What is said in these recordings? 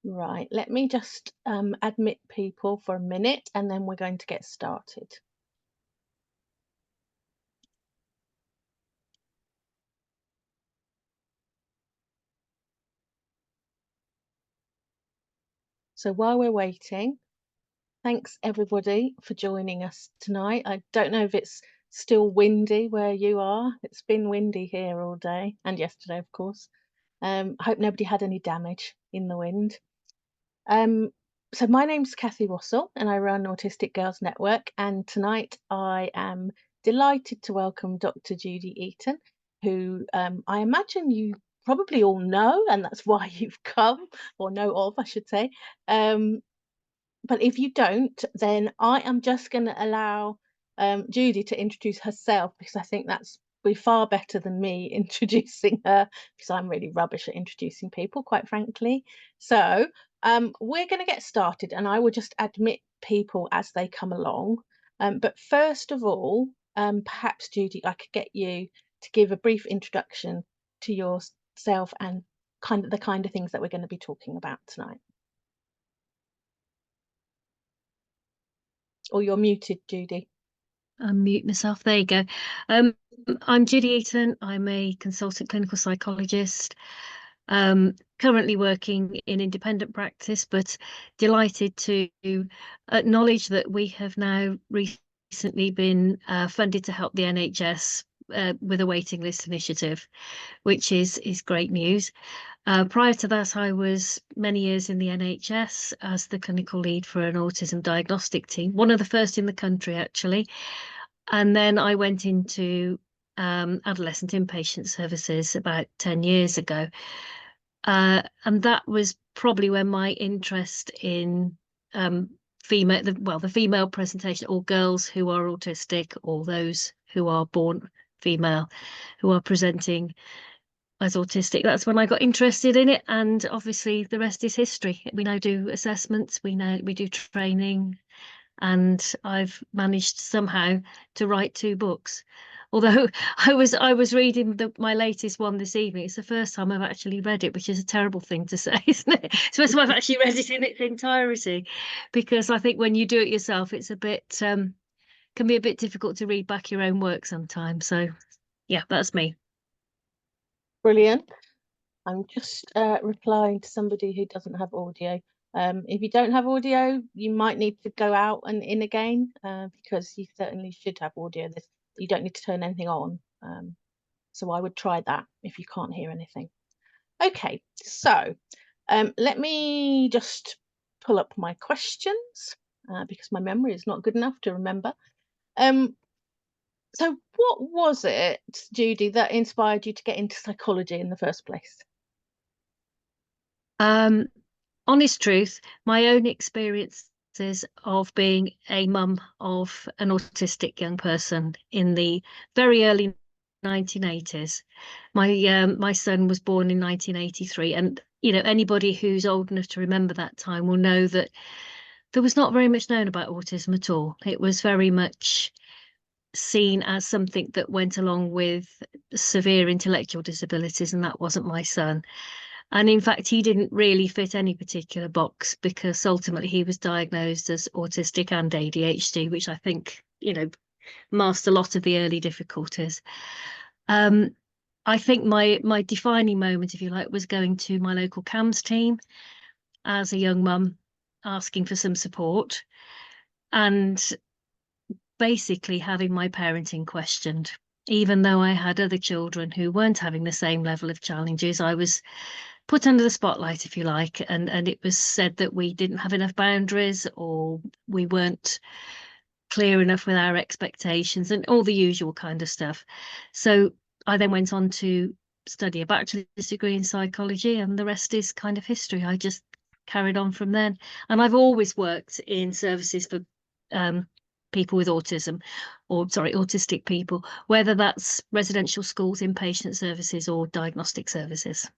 Right, let me just admit people for a minute and then we're going to get started. So while we're waiting, thanks everybody for joining us tonight. I don't know if it's still windy where you are. It's been windy here all day and yesterday, of course. I hope nobody had any damage in the wind. So my name's Kathy Wassell and I run Autistic Girls Network, and tonight I am delighted to welcome Dr. Judy Eaton, who I imagine you probably all know, and that's why you've come, or know of, I should say. But if you don't, then I am just going to allow Judy to introduce herself, because I think that's be far better than me introducing her, because I'm really rubbish at introducing people, quite frankly. So we're going to get started, and I will just admit people as they come along. But first of all, perhaps Judy, I could get you to give a brief introduction to yourself and the kind of things that we're going to be talking about tonight. Or you're muted, Judy. Unmute myself. There you go. I'm Judy Eaton. I'm a consultant clinical psychologist, currently working in independent practice, but delighted to acknowledge that we have now recently been funded to help the NHS with a waiting list initiative, which is great news. Prior to that, I was many years in the NHS as the clinical lead for an autism diagnostic team, one of the first in the country, actually. And then I went into adolescent inpatient services about 10 years ago. And that was probably when my interest in the female presentation, or girls who are autistic, or those who are born female who are presenting as autistic, that's when I got interested in it. And obviously the rest is history. We now do assessments, we do training, and I've managed somehow to write 2 books. Although I was reading my latest one this evening. It's the first time I've actually read it, which is a terrible thing to say, isn't it? It's the first time I've actually read it in its entirety, because I think when you do it yourself, it's a bit can be a bit difficult to read back your own work sometimes. So yeah, that's me. Brilliant. I'm just replying to somebody who doesn't have audio. If you don't have audio, you might need to go out and in again, because you certainly should have audio. You don't need to turn anything on. So I would try that if you can't hear anything. Okay, so let me just pull up my questions because my memory is not good enough to remember. So what was it, Judy, that inspired you to get into psychology in the first place? Honest truth, my own experiences of being a mum of an autistic young person in the very early 1980s. My son was born in 1983, and anybody who's old enough to remember that time will know that there was not very much known about autism at all. It was very much seen as something that went along with severe intellectual disabilities, and that wasn't my son. And in fact, he didn't really fit any particular box, because ultimately he was diagnosed as autistic and ADHD, which I think, masked a lot of the early difficulties. I think my defining moment, if you like, was going to my local CAMHS team as a young mum, asking for some support, and basically having my parenting questioned. Even though I had other children who weren't having the same level of challenges, I was put under the spotlight, if you like, and it was said that we didn't have enough boundaries, or we weren't clear enough with our expectations, and all the usual kind of stuff. So I then went on to study a bachelor's degree in psychology, and the rest is kind of history. I just carried on from then. And I've always worked in services for people with autism, or autistic people, whether that's residential schools, inpatient services, or diagnostic services.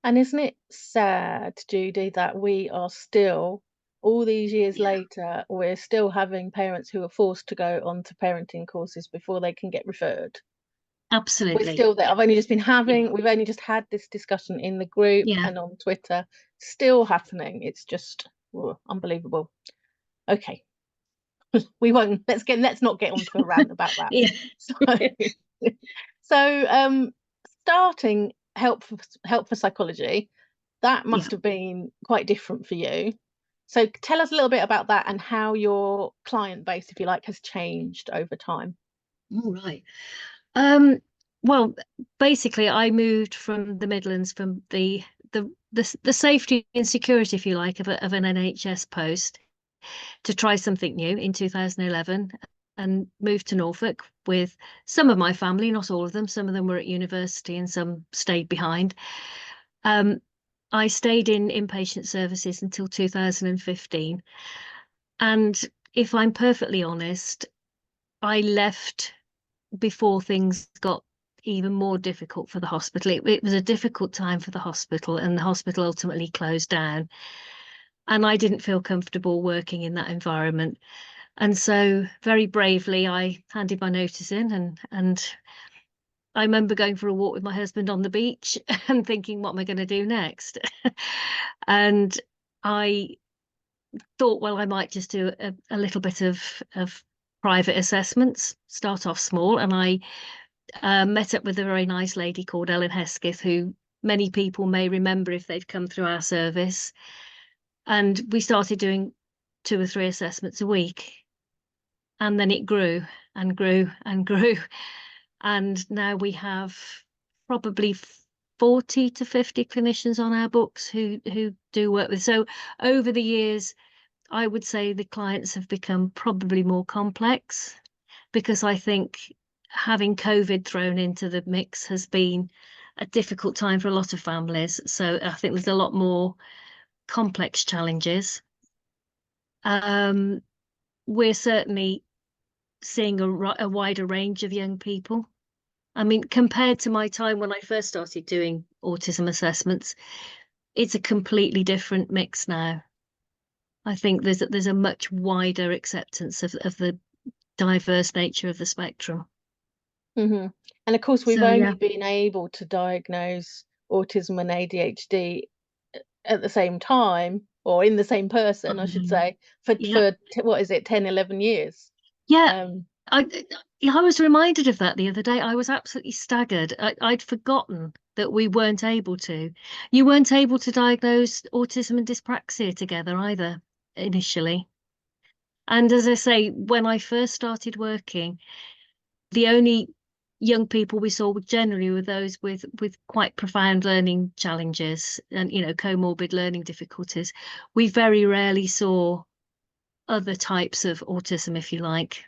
And isn't it sad, Judy, that we are still, all these years later, we're still having parents who are forced to go on to parenting courses before they can get referred? We're Absolutely. still there. Yeah. I've only just been Yeah. we've only just had this discussion in the group Yeah. and on Twitter, still happening. It's just unbelievable. Okay, we won't, let's not get onto a rant about that. Yeah. So, so starting help for psychology, that Yeah. must have been quite different for you. So tell us a little bit about that and how your client base, if you like, has changed over time. All right. Um, well, basically, I moved from the Midlands, from the safety and security, if you like, of an NHS post, to try something new in 2011, and moved to Norfolk with some of my family, not all of them. Some of them were at university and some stayed behind. Um, I stayed in inpatient services until 2015. And if I'm perfectly honest, I left before things got even more difficult for the hospital. It was a difficult time for the hospital, and the hospital ultimately closed down. And I didn't feel comfortable working in that environment. And so very bravely, I handed my notice in, and I remember going for a walk with my husband on the beach and thinking, what am I going to do next? And I thought, well, I might just do a little bit of private assessments, start off small. And I met up with a very nice lady called Ellen Hesketh, who many people may remember if they've come through our service. And we started doing 2 or 3 assessments a week. And then it grew and grew and grew. And now we have probably 40 to 50 clinicians on our books who do work with. So over the years, I would say the clients have become probably more complex, because I think having COVID thrown into the mix has been a difficult time for a lot of families. So I think there's a lot more complex challenges. Um, we're certainly seeing a wider range of young people. I mean, compared to my time when I first started doing autism assessments, it's a completely different mix now. I think there's a much wider acceptance of the diverse nature of the spectrum. Hmm. And of course, we've So yeah. only been able to diagnose autism and ADHD at the same time, or in the same person, I should say, Yeah. what is it, 10, 11 years? Yeah. Um, I I was reminded of that the other day. I was absolutely staggered. I'd forgotten that we weren't able to. You weren't able to diagnose autism and dyspraxia together either initially. And as I say, when I first started working, the only young people we saw were generally were those with quite profound learning challenges and, comorbid learning difficulties. We very rarely saw other types of autism, if you like.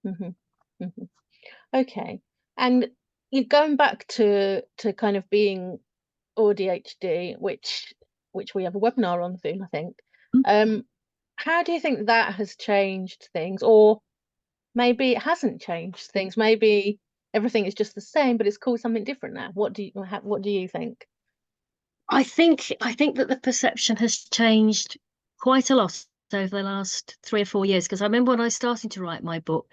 mhm, mhm. Okay. And you're going back to kind of being ADHD, which we have a webinar on soon, I think. Um, how do you think that has changed things, or maybe it hasn't changed things? Maybe everything is just the same, but it's called something different now. What do you think? I think that the perception has changed quite a lot over the last 3 or 4 years. Because I remember when I started to write my book,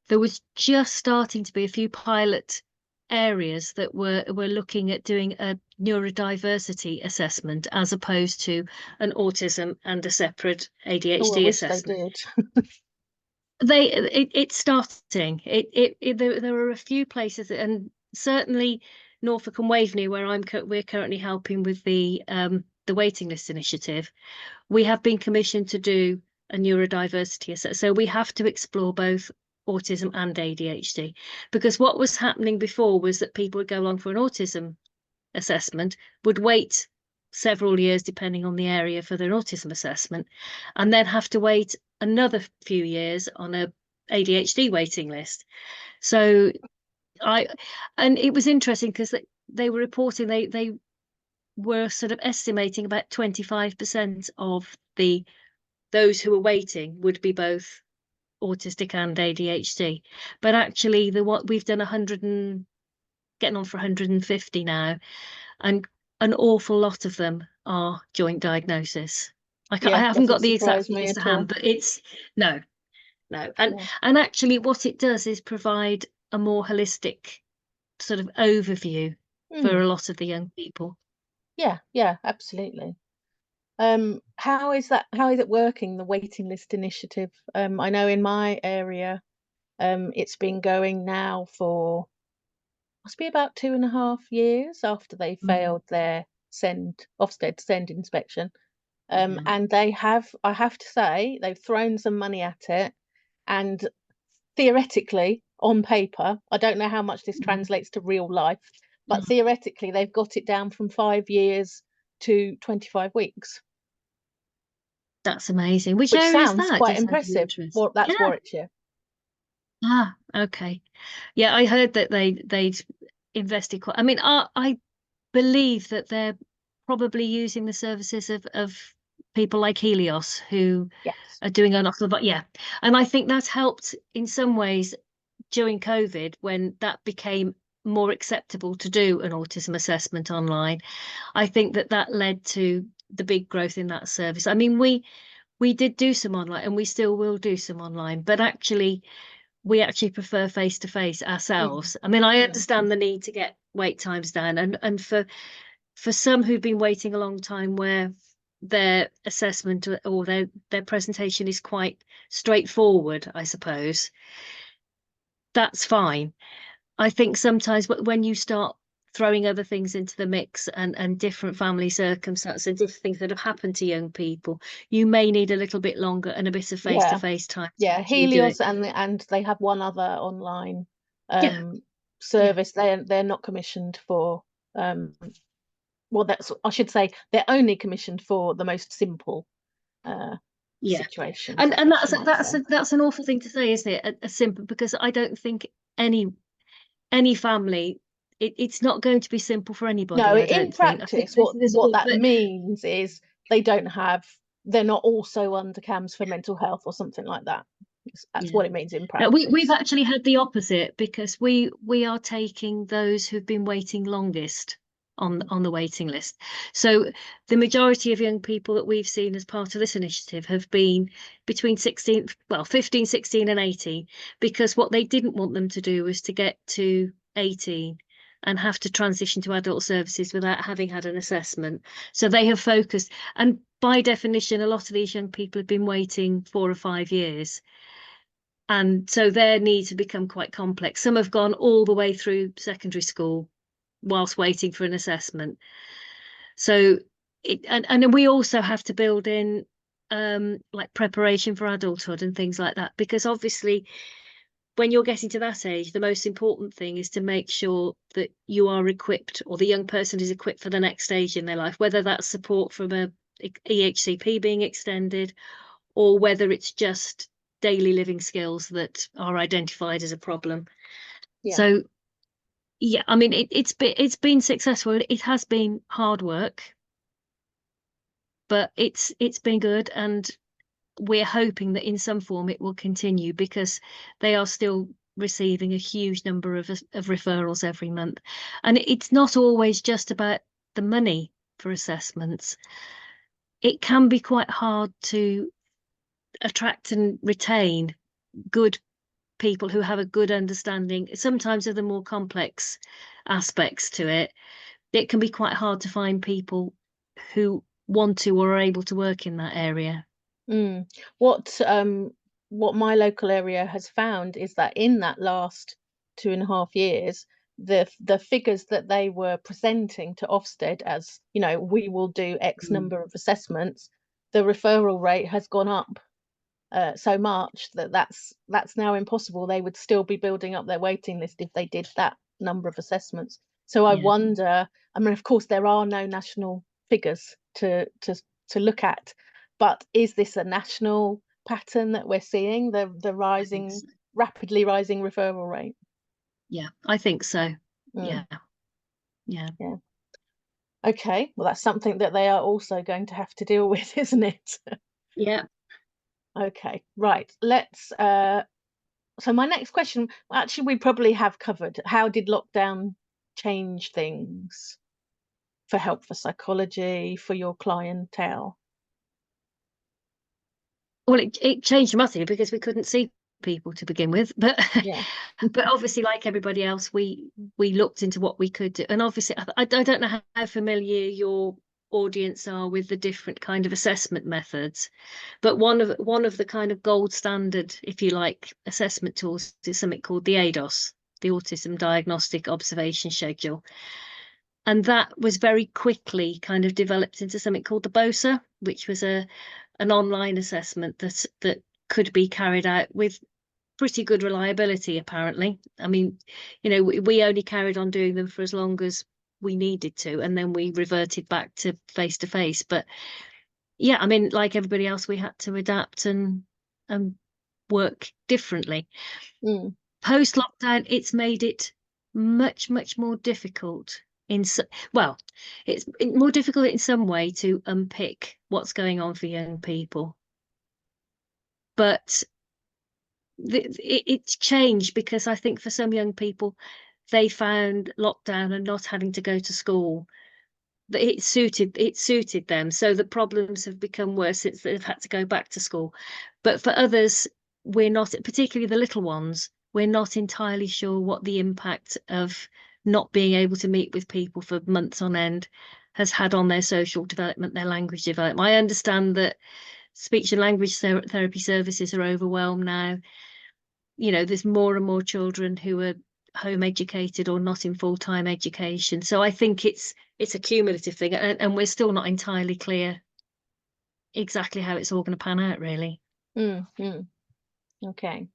there was just starting to be a few pilot areas that were looking at doing a neurodiversity assessment as opposed to an autism and a separate Oh, I ADHD wish they assessment. did. It's starting. There are a few places, and certainly Norfolk and Waveney, where we're currently helping with the waiting list initiative. We have been commissioned to do a neurodiversity assessment, so we have to explore both autism and ADHD, because what was happening before was that people would go along for an autism assessment, would wait several years depending on the area for their autism assessment, and then have to wait another few years on a ADHD waiting list. So I and it was interesting because they were reporting they were sort of estimating about 25% of those who were waiting would be both autistic and ADHD. But actually the what we've done 100 and getting on for 150 now, and an awful lot of them are joint diagnosis. I Yeah, haven't doesn't got the exact surprise me figures to at hand, all. but it's no, no. And Yeah. and actually what it does is provide a more holistic sort of overview for a lot of the young people. Yeah, absolutely. How is it working, the waiting list initiative? I know in my area, it's been going now for must be about 2.5 years after they failed their Ofsted send inspection. And I have to say, they've thrown some money at it, and theoretically, on paper, I don't know how much this translates to real life, but theoretically, they've got it down from 5 years to 25 weeks. That's amazing. Which Which area is sounds that? quite Just out of impressive. interest. Well, that's Yeah. Warwickshire. Ah, okay. Yeah, I heard that they'd invested quite. I mean, I believe that they're probably using the services of people like Helios, who Yes. are doing an awful lot. Yeah, and I think that's helped in some ways during COVID, when that became more acceptable to do an autism assessment online. I think that led to the big growth in that service. I mean, we did do some online, and we still will do some online, but we actually prefer face to face ourselves. I mean, I understand the need to get wait times down, and for some who've been waiting a long time, where their assessment or their presentation is quite straightforward, I suppose, that's fine. I think sometimes when you start throwing other things into the mix, and different family circumstances and different things that have happened to young people, you may need a little bit longer and a bit of face to face time to Yeah, actually do it. Helios, and they have one other online Yeah. service. They're not commissioned for well, I should say they're only commissioned for the most simple Yeah, situations, and I might say. that's an awful thing to say, isn't it? A simple, because I don't think any family, it's not going to be simple for No, anybody. I in don't think. I think practice, there's what all, that but means is they're not also under CAMHS for mental health or something like that. That's yeah. what it means in No, we've practice. actually had the opposite, because we are taking those who've been waiting longest on the waiting list. So the majority of young people that we've seen as part of this initiative have been between 15, 16 and 18, because what they didn't want them to do was to get to 18 and have to transition to adult services without having had an assessment. So they have focused, and by definition, a lot of these young people have been waiting 4 or 5 years. And so their needs have become quite complex. Some have gone all the way through secondary school whilst waiting for an assessment. So and then we also have to build in like preparation for adulthood and things like that, because obviously when you're getting to that age, the most important thing is to make sure that you are equipped, or the young person is equipped for the next stage in their life, whether that's support from a EHCP being extended, or whether it's just daily living skills that are identified as a problem. Yeah. So yeah, I mean, it's been successful. It has been hard work, but it's been good, and we're hoping that in some form it will continue, because they are still receiving a huge number of referrals every month. And it's not always just about the money for assessments. It can be quite hard to attract and retain good people who have a good understanding, sometimes of the more complex aspects to it. It can be quite hard to find people who want to or are able to work in that area. Mm. What my local area has found is that in that last 2.5 years, the figures that they were presenting to Ofsted as, we will do X number of assessments, the referral rate has gone up so much that's now impossible. They would still be building up their waiting list if they did that number of assessments. So I Yeah, wonder, I mean, of course, there are no national figures to look at, but is this a national pattern that we're seeing, the I think so. rapidly rising referral rate? Yeah, I think so. Mm, Yeah, yeah. yeah. Okay, well, that's something that they are also going to have to deal with, isn't it? Yeah. Okay, right. Let's so my next question, actually, we probably have covered. How did lockdown change things for help, for psychology, for your clientele? Well, it changed dramatically, because we couldn't see people to begin with, but Yeah. but obviously, like everybody else, we looked into what we could do. And obviously, I don't know how familiar your audience are with the different kind of assessment methods, but one of the kind of gold standard, if you like, assessment tools is something called the ADOS, the Autism Diagnostic Observation Schedule. And that was very quickly kind of developed into something called the BOSA, which was an online assessment that could be carried out with pretty good reliability, apparently. I mean, you know, we only carried on doing them for as long as we needed to, and then we reverted back to face to face. But yeah, I mean, like everybody else, we had to adapt and work differently. Mm. Post lockdown, it's made it much more difficult well, it's more difficult in some way to unpick what's going on for young people, but it's changed because I think for some young people, they found lockdown and not having to go to school that it suited them. So the problems have become worse since they've had to go back to school. But for others, we're not, particularly the little ones, we're not entirely sure what the impact of not being able to meet with people for months on end has had on their social development, their language development. I understand that speech and language therapy services are overwhelmed now. You know, there's more and more children who are home educated or not in full-time education. So I think it's a cumulative thing, and we're still not entirely clear exactly how it's all going to pan out, really. Okay.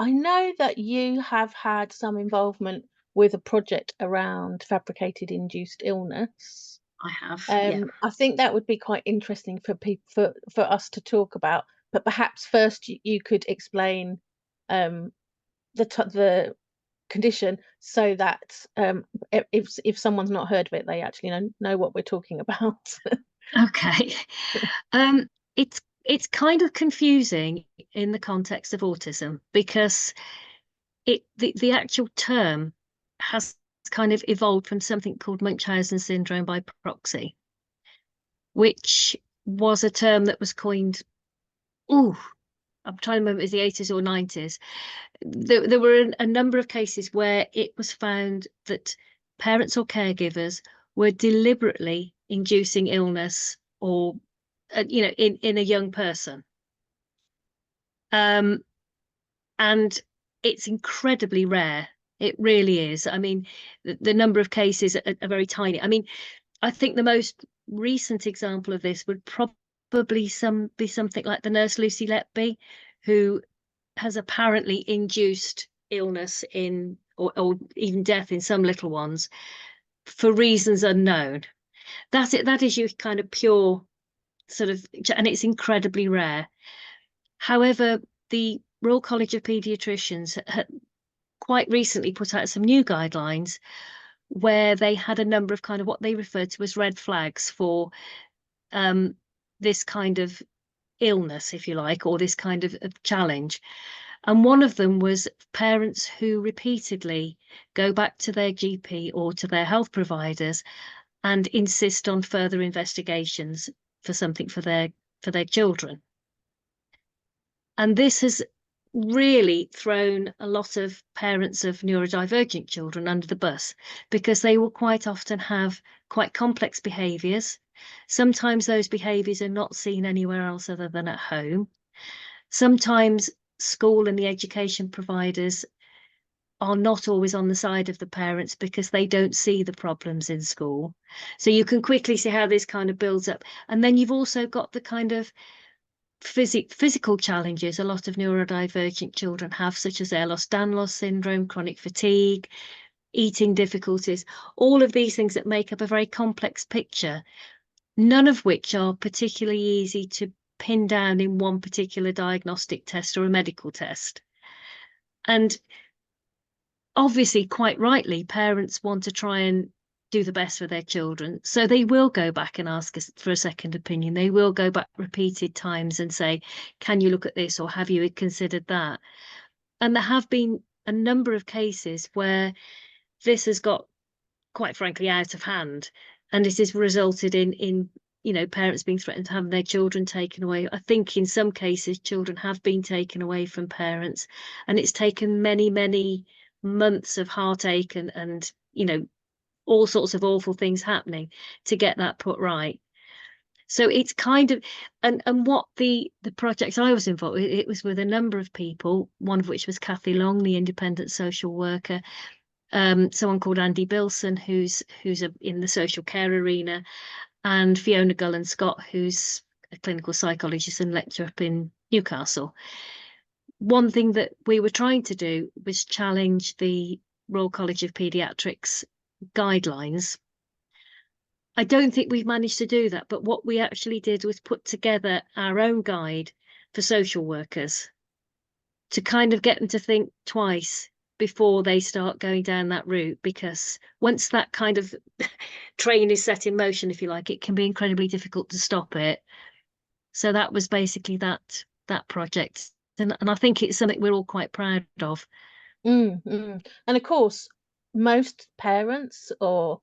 I know that you have had some involvement with a project around fabricated induced illness. I have, yeah. I think that would be quite interesting for people for us to talk about. But perhaps first you could explain the condition so that if someone's not heard of it, they actually know what we're talking about. Okay. It's kind of confusing in the context of autism because the actual term has kind of evolved from something called Munchausen syndrome by proxy, which was a term that was coined, I'm trying to remember, it was the 80s or 90s. There were a number of cases where it was found that parents or caregivers were deliberately inducing illness or in a young person, and it's incredibly rare. It really is. I mean, the number of cases are very tiny. I mean, I think the most recent example of this would probably be something like the nurse Lucy Letby, who has apparently induced illness or even death in some little ones for reasons unknown. That is your kind of pure sort of, and it's incredibly rare. However, the Royal College of Paediatricians had quite recently put out some new guidelines where they had a number of kind of what they referred to as red flags for this kind of illness, if you like, or this kind of challenge. And one of them was parents who repeatedly go back to their GP or to their health providers and insist on further investigations for something for their children. And this has really thrown a lot of parents of neurodivergent children under the bus because they will quite often have quite complex behaviours. Sometimes those behaviours are not seen anywhere else other than at home. Sometimes school and the education providers are not always on the side of the parents because they don't see the problems in school. So you can quickly see how this kind of builds up. And then you've also got the kind of physical challenges a lot of neurodivergent children have, such as Ehlers-Danlos syndrome, chronic fatigue, eating difficulties, all of these things that make up a very complex picture, none of which are particularly easy to pin down in one particular diagnostic test or a medical test. And obviously, quite rightly, parents want to try and do the best for their children. So they will go back and ask us for a second opinion. They will go back repeated times and say, can you look at this, or have you considered that? And there have been a number of cases where this has got, quite frankly, out of hand. And it has resulted in you know, parents being threatened to have their children taken away. I think in some cases children have been taken away from parents, and it's taken many, many months of heartache and you know, all sorts of awful things happening to get that put right. So it's kind of, and what the project I was involved with, it was with a number of people, one of which was Kathy Long, the independent social worker, someone called Andy Bilson, who's in the social care arena, and Fiona Gullen Scott, who's a clinical psychologist and lecturer up in Newcastle. One thing that we were trying to do was challenge the Royal College of Paediatrics guidelines. I don't think we've managed to do that, but what we actually did was put together our own guide for social workers to kind of get them to think twice before they start going down that route, because once that kind of train is set in motion, if you like, it can be incredibly difficult to stop it. So that was basically that project, and I think it's something we're all quite proud of. And of course, most parents, or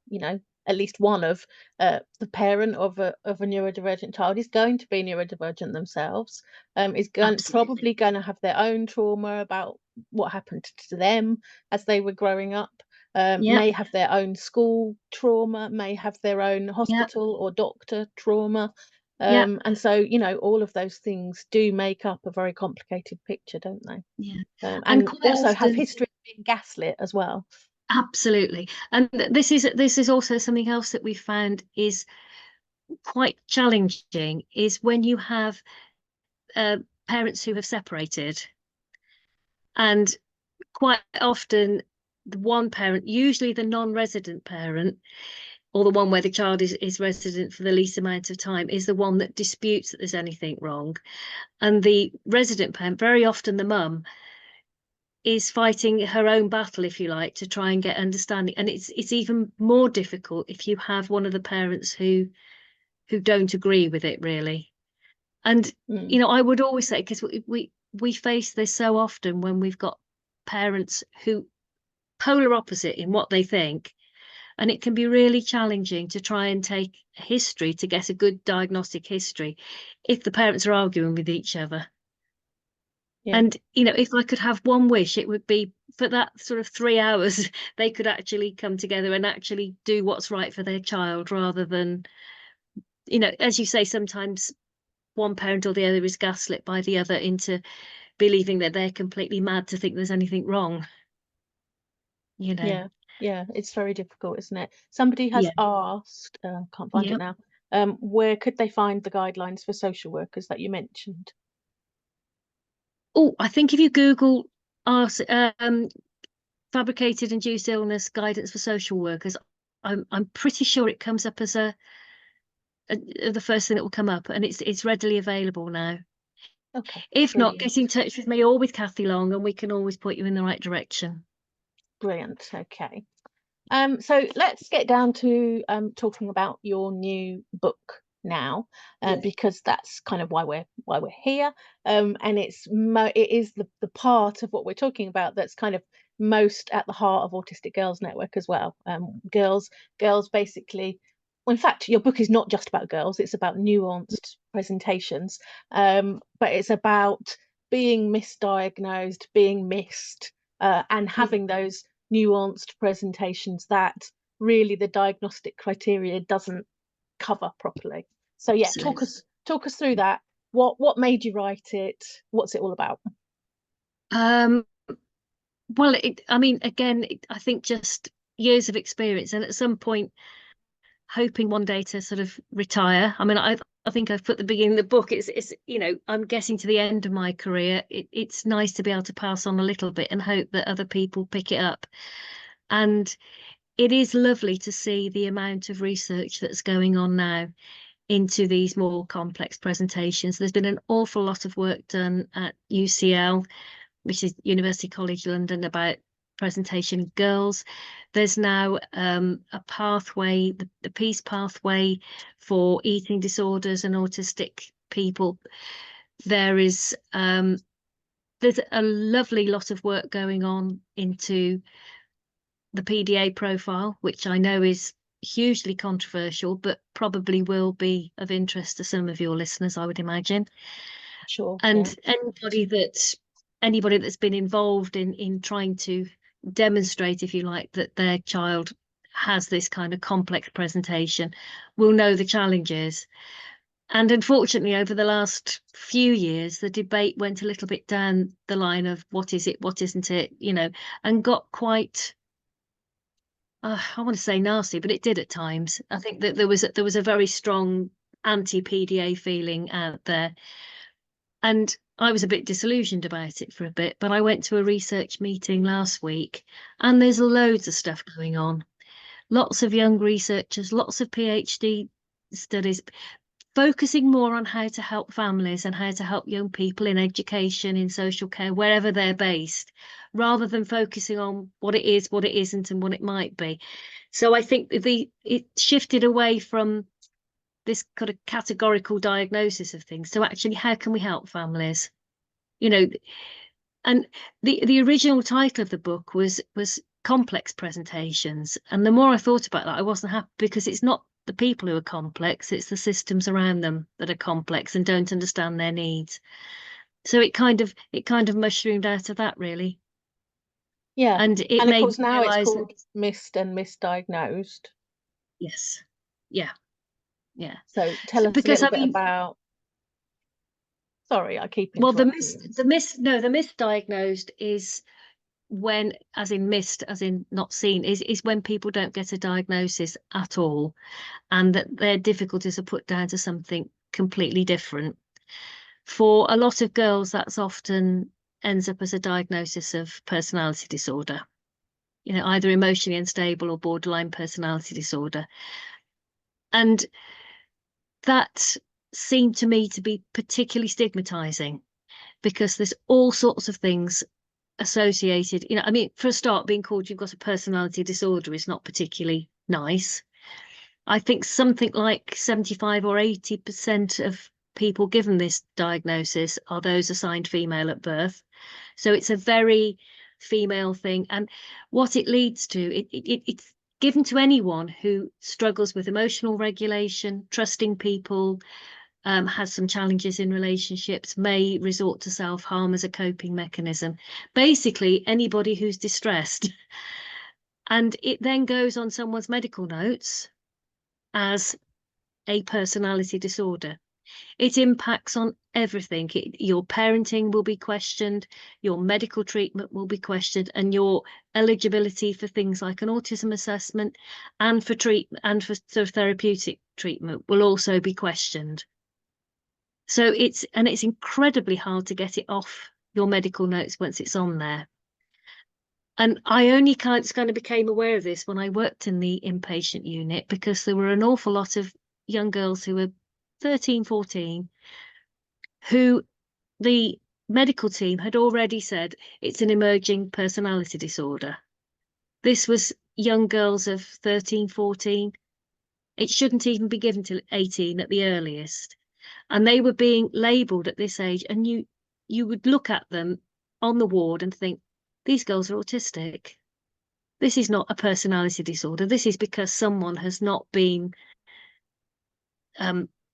at least one of the parent of a neurodivergent child is going to be neurodivergent themselves. Is probably going to have their own trauma about what happened to them as they were growing up. May have their own school trauma, may have their own hospital or doctor trauma. And so, all of those things do make up a very complicated picture, don't they? Yeah. And also have history of being gaslit as well. Absolutely. And this is also something else that we found is quite challenging, is when you have parents who have separated, and quite often the one parent, usually the non-resident parent, or the one where the child is resident for the least amount of time, is the one that disputes that there's anything wrong. And the resident parent, very often the mum, is fighting her own battle, if you like, to try and get understanding. And it's even more difficult if you have one of the parents who don't agree with it, really. And I would always say, because we face this so often when we've got parents who polar opposite in what they think, and it can be really challenging to try and take a history to get a good diagnostic history if the parents are arguing with each other. And if I could have one wish, it would be for that sort of 3 hours they could actually come together and actually do what's right for their child, rather than, as you say, sometimes one parent or the other is gaslit by the other into believing that they're completely mad to think there's anything wrong. Yeah, it's very difficult, isn't it? Somebody has asked, can't find it now, where could they find the guidelines for social workers that you mentioned? Oh, I think if you Google fabricated induced illness guidance for social workers, I'm pretty sure it comes up as the first thing that will come up, and it's readily available now. Okay. If not, get in touch with me or with Kathy Long, and we can always put you in the right direction. Brilliant. Okay. So let's get down to talking about your new book now, because that's kind of why we're here. And it is the part of what we're talking about that's kind of most at the heart of Autistic Girls Network as well. Girls basically. Well, in fact, your book is not just about girls; it's about nuanced presentations. But it's about being misdiagnosed, being missed, and having those nuanced presentations that really the diagnostic criteria doesn't cover properly. So yeah, talk us through that. What made you write it? What's it all about? Well, I think just years of experience, and at some point hoping one day to sort of retire. I mean, I think I've put the beginning of the book. It's I'm getting to the end of my career. It's nice to be able to pass on a little bit and hope that other people pick it up. And it is lovely to see the amount of research that's going on now into these more complex presentations. There's been an awful lot of work done at UCL, which is University College London, about presentation of girls. There's now a pathway, the peace pathway for eating disorders and autistic people. There's a lovely lot of work going on into the PDA profile, which I know is hugely controversial, but probably will be of interest to some of your listeners, I would imagine. Sure. And Yeah. anybody that's been involved in trying to demonstrate, if you like, that their child has this kind of complex presentation will know the challenges. And unfortunately, over the last few years, the debate went a little bit down the line of what is it, what isn't it, and got quite, I want to say nasty, but it did at times. I think that there was a very strong anti-PDA feeling out there. And I was a bit disillusioned about it for a bit, but I went to a research meeting last week and there's loads of stuff going on. Lots of young researchers, lots of PhD studies, focusing more on how to help families and how to help young people in education, in social care, wherever they're based, rather than focusing on what it is, what it isn't, and what it might be. So I think it shifted away from this kind of categorical diagnosis of things to actually how can we help families? And the original title of the book was complex presentations. And the more I thought about that, I wasn't happy, because it's not the people who are complex, it's the systems around them that are complex and don't understand their needs. So it kind of mushroomed out of that, really. Yeah. And it And of made course me now it's realise called Missed and Misdiagnosed. yes. Yeah. So tell us a Because little I bit mean, about, sorry, I keep well, interrupting you. the misdiagnosed is when, as in missed, as in not seen, is when people don't get a diagnosis at all, and that their difficulties are put down to something completely different. For a lot of girls, that's often ends up as a diagnosis of personality disorder, either emotionally unstable or borderline personality disorder. And that seemed to me to be particularly stigmatizing, because there's all sorts of things associated. I mean, for a start, being called you've got a personality disorder is not particularly nice. I think something like 75 or 80% of people given this diagnosis are those assigned female at birth. So it's a very female thing. And what it leads to, it's given to anyone who struggles with emotional regulation, trusting people, has some challenges in relationships, may resort to self-harm as a coping mechanism. Basically, anybody who's distressed. And it then goes on someone's medical notes as a personality disorder. It impacts on everything. Your parenting will be questioned, your medical treatment will be questioned, and your eligibility for things like an autism assessment and for treatment and for therapeutic treatment will also be questioned. So it's incredibly hard to get it off your medical notes once it's on there. And I only kind of became aware of this when I worked in the inpatient unit, because there were an awful lot of young girls who were 13, 14, who the medical team had already said it's an emerging personality disorder. This was young girls of 13, 14. It shouldn't even be given till 18 at the earliest. And they were being labelled at this age, and you would look at them on the ward and think, these girls are autistic. This is not a personality disorder. This is because someone has not been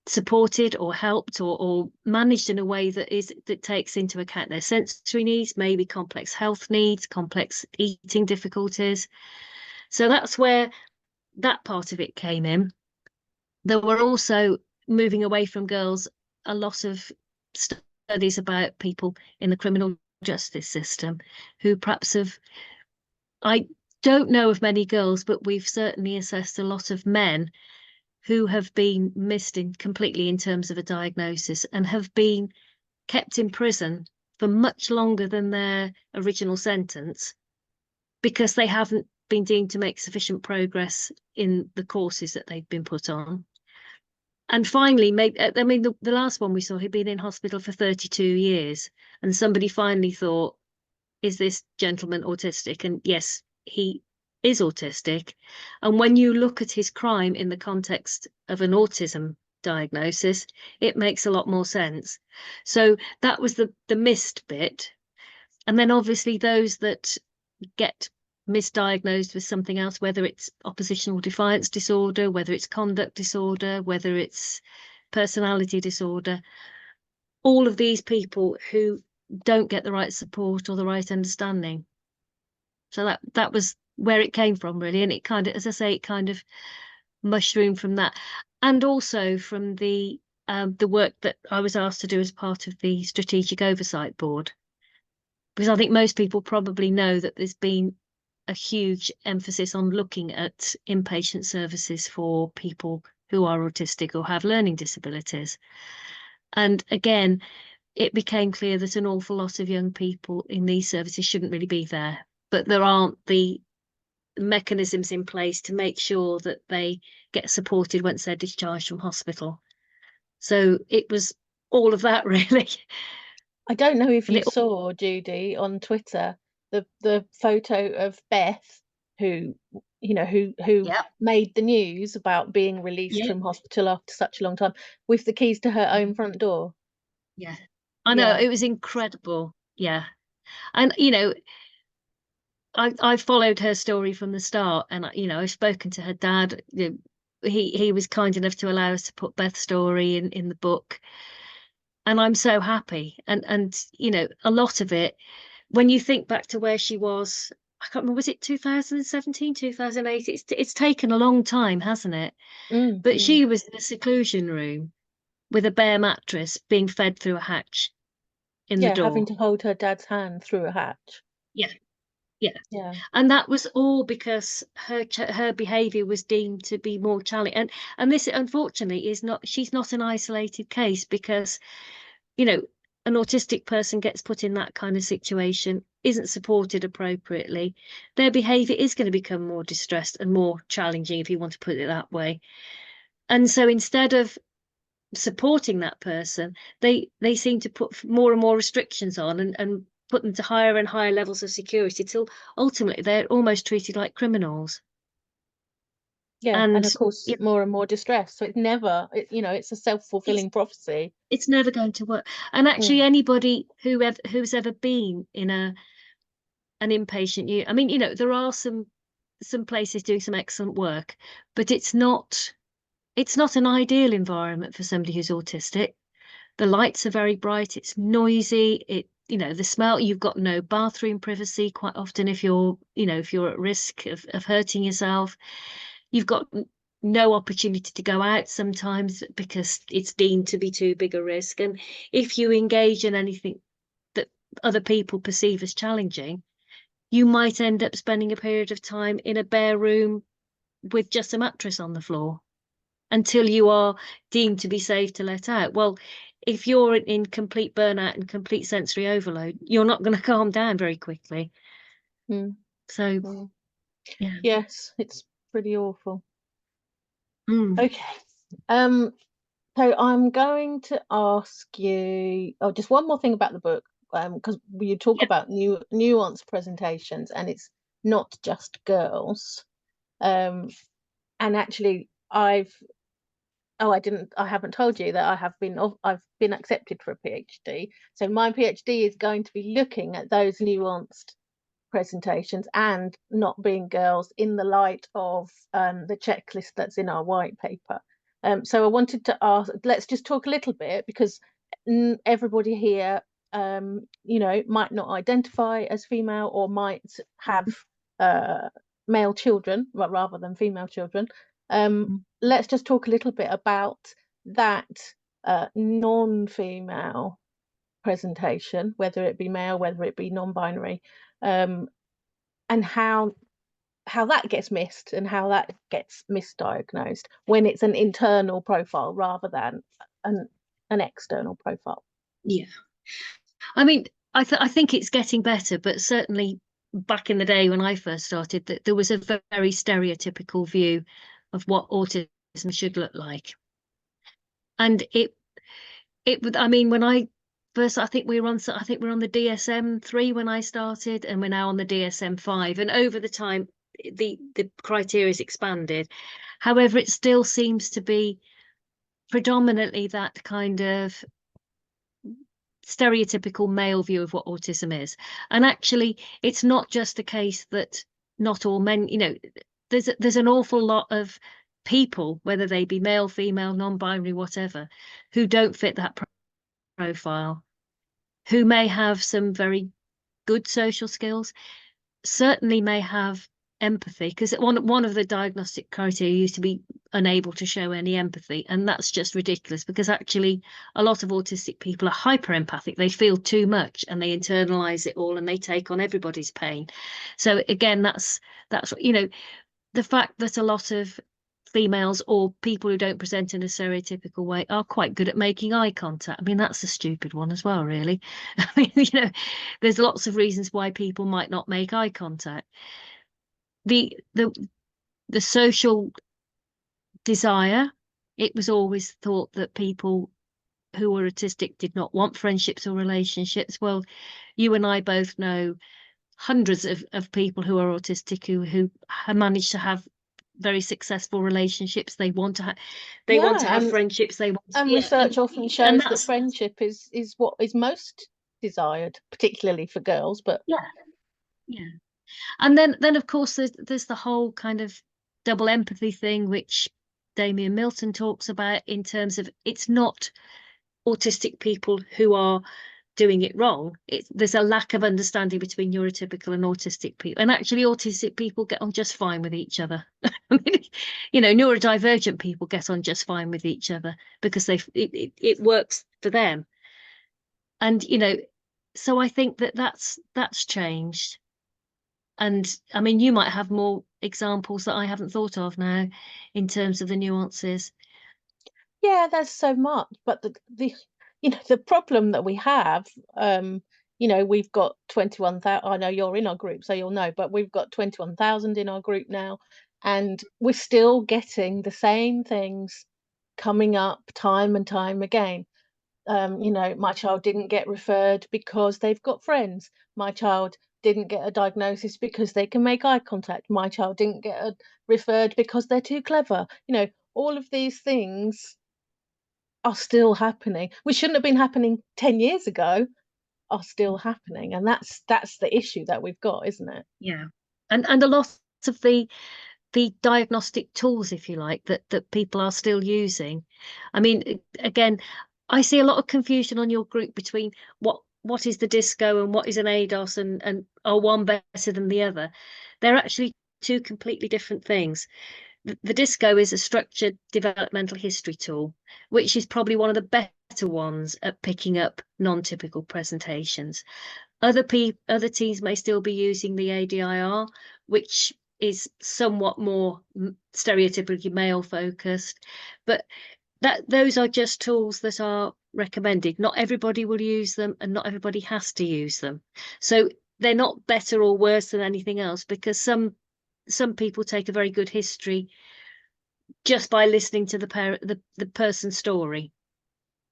supported or helped or managed in a way that takes into account their sensory needs, maybe complex health needs, complex eating difficulties. So that's where that part of it came in. There were also, moving away from girls, a lot of studies about people in the criminal justice system who perhaps I don't know of many girls, but we've certainly assessed a lot of men who have been missed completely in terms of a diagnosis and have been kept in prison for much longer than their original sentence, because they haven't been deemed to make sufficient progress in the courses that they've been put on. And finally, the last one we saw, he'd been in hospital for 32 years, and somebody finally thought, is this gentleman autistic? And yes, he is autistic. And when you look at his crime in the context of an autism diagnosis, it makes a lot more sense. So that was the missed bit. And then obviously those that get misdiagnosed with something else, whether it's oppositional defiance disorder, whether it's conduct disorder, whether it's personality disorder. All of these people who don't get the right support or the right understanding. So that was where it came from, really. And it kind of, as I say, it kind of mushroomed from that. And also from the work that I was asked to do as part of the Strategic Oversight Board. Because I think most people probably know that there's been a huge emphasis on looking at inpatient services for people who are autistic or have learning disabilities. And again, it became clear that an awful lot of young people in these services shouldn't really be there, but there aren't the mechanisms in place to make sure that they get supported once they're discharged from hospital. So it was all of that, really. I don't know if And you it, saw, Judy, on Twitter, the photo of Beth, who who yeah, made the news about being released yeah, from hospital after such a long time, with the keys to her own front door. yeah. I know, Yeah. it was incredible. Yeah. And, I followed her story from the start, and I've spoken to her dad. He was kind enough to allow us to put Beth's story in the book, and I'm so happy. And a lot of it, when you think back to where she was, I can't remember, was it 2017, 2008? It's taken a long time, hasn't it? But Mm. she was in a seclusion room with a bare mattress being fed through a hatch in the Yeah, having door. to hold her dad's hand through a hatch. Yeah, yeah. Yeah. And that was all because her behavior was deemed to be more challenging. And this, unfortunately, is not, she's not an isolated case, because you know an autistic person gets put in that kind of situation, isn't supported appropriately, their behavior is going to become more distressed and more challenging, if you want to put it that way. And so instead of supporting that person, they seem to put more and more restrictions on, and put them to higher and higher levels of security, till ultimately they're almost treated like criminals. Yeah, and of And course it, more and more distress. So it's never, it's a it's self-fulfilling prophecy. it's never going to work. And actually, Mm. anybody who's ever been in an inpatient unit, I mean, there are some places doing some excellent work, but it's not an ideal environment for somebody who's autistic. The lights are very bright, it's noisy, the smell, you've got no bathroom privacy quite often, if you're at risk of hurting yourself. You've got no opportunity to go out sometimes because it's deemed to be too big a risk. And if you engage in anything that other people perceive as challenging, you might end up spending a period of time in a bare room with just a mattress on the floor until you are deemed to be safe to let out. Well, if you're in complete burnout and complete sensory overload, you're not going to calm down very quickly. Mm. So, Mm. yeah. Yes, it's pretty awful. Mm. Okay. Um, so I'm going to ask you, oh, just one more thing about the book, because you talk Yeah. about nuanced presentations, and it's not just girls. Um, and actually, I haven't told you that I've been accepted for a PhD. So my PhD is going to be looking at those nuanced presentations and not being girls in the light of the checklist that's in our white paper. So I wanted to ask, let's just talk a little bit, because everybody here, might not identify as female, or might have male children rather than female children. Let's just talk a little bit about that non-female presentation, whether it be male, whether it be non-binary, and how that gets missed and how that gets misdiagnosed when it's an internal profile rather than an external profile. Yeah. I mean, I think it's getting better, but certainly back in the day when I first started, that there was a very stereotypical view of what autism should look like. And it would, I mean, when I first, I think we're on the DSM-3 when I started, and we're now on the DSM-5. And over the time, the criteria is expanded. However, it still seems to be predominantly that kind of stereotypical male view of what autism is. And actually, it's not just a case that not all men, you know, there's an awful lot of people, whether they be male, female, non-binary, whatever, who don't fit that profile, who may have some very good social skills, certainly may have empathy, because one of the diagnostic criteria used to be unable to show any empathy, and that's just ridiculous, because actually a lot of autistic people are hyper empathic. They feel too much and they internalize it all and they take on everybody's pain. So again, that's you know, the fact that a lot of females or people who don't present in a stereotypical way are quite good at making eye contact. I mean, that's a stupid one as well, really. I mean, you know, there's lots of reasons why people might not make eye contact. The social desire, it was always thought that people who were autistic did not want friendships or relationships. Well, you and I both know hundreds of people who are autistic who have managed to have very successful relationships. They want to have and friendships. research often And shows that that's friendship is what is most desired, particularly for girls. But yeah, yeah. And then of course there's the whole kind of double empathy thing, which Damien Milton talks about, in terms of it's not autistic people who are doing it wrong. There's a lack of understanding between neurotypical and autistic people, and actually autistic people get on just fine with each other. I mean, you know, neurodivergent people get on just fine with each other because it works for them. And you know, so I think that's changed. And I mean, you might have more examples that I haven't thought of now in terms of the nuances. yeah, there's so much. But the you know, the problem that we have, you know, we've got 21,000. I know you're in our group, so you'll know, but we've got 21,000 in our group now, and we're still getting the same things coming up time and time again. You know, my child didn't get referred because they've got friends. My child didn't get a diagnosis because they can make eye contact. My child didn't get referred because they're too clever. You know, all of these things are still happening, which shouldn't have been happening 10 years ago, are still happening. And that's the issue that we've got, isn't it? Yeah. And a lot of the diagnostic tools, if you like, that people are still using. I mean, again, I see a lot of confusion on your group between what is the disco and what is an ADOS, and are one better than the other. They're actually two completely different things. The disco is a structured developmental history tool, which is probably one of the better ones at picking up non-typical presentations. Other teams may still be using the ADIR, which is somewhat more stereotypically male focused, but those are just tools that are recommended. Not everybody will use them, and not everybody has to use them. So they're not better or worse than anything else, because some people take a very good history just by listening to the person's story,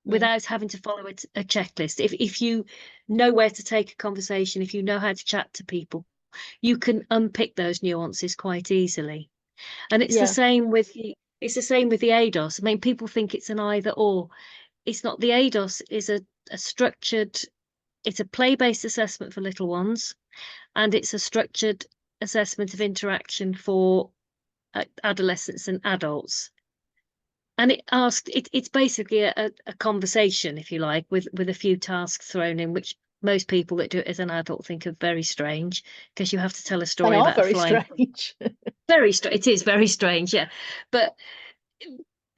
without having to follow a checklist. If you know where to take a conversation, if you know how to chat to people, you can unpick those nuances quite easily. And it's the Yeah. same with the ADOS. I mean, people think it's an either or. It's not. The ADOS is a structured, it's a play-based assessment for little ones, and it's a structured assessment of interaction for adolescents and adults. And it's basically a conversation, if you like, with a few tasks thrown in, which most people that do it as an adult think are very strange, because you have to tell a They story are about a very flying. strange. Very strange. It is very strange, yeah. But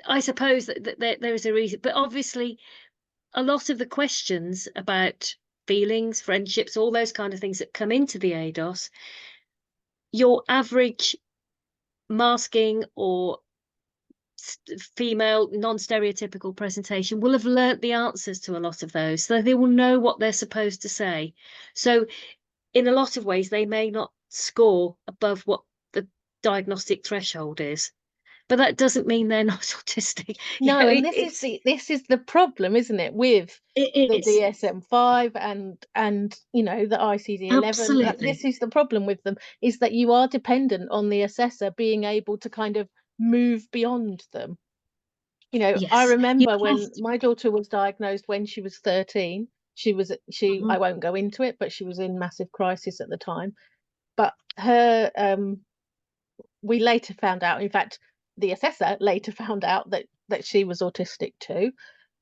I suppose that there is a reason. But obviously, a lot of the questions about feelings, friendships, all those kind of things that come into the ADOS, your average masking or female non-stereotypical presentation will have learnt the answers to a lot of those, so they will know what they're supposed to say. So in a lot of ways they may not score above what the diagnostic threshold is, but that doesn't mean they're not autistic. You know, No, and this is the problem, isn't it, with it the is DSM-5 and you know, the ICD-11. This absolutely. is the problem with them, is that you are dependent on the assessor being able to kind of move beyond them. You know, I Yes, you remember have when my daughter was diagnosed when she was 13. She to. I won't go into it, but she was in massive crisis at the time. but her we later found out, in fact, the assessor later found out that she was autistic too.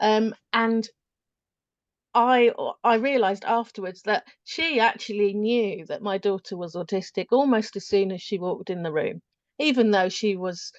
And I realized afterwards that she actually knew that my daughter was autistic almost as soon as she walked in the room, even though she was,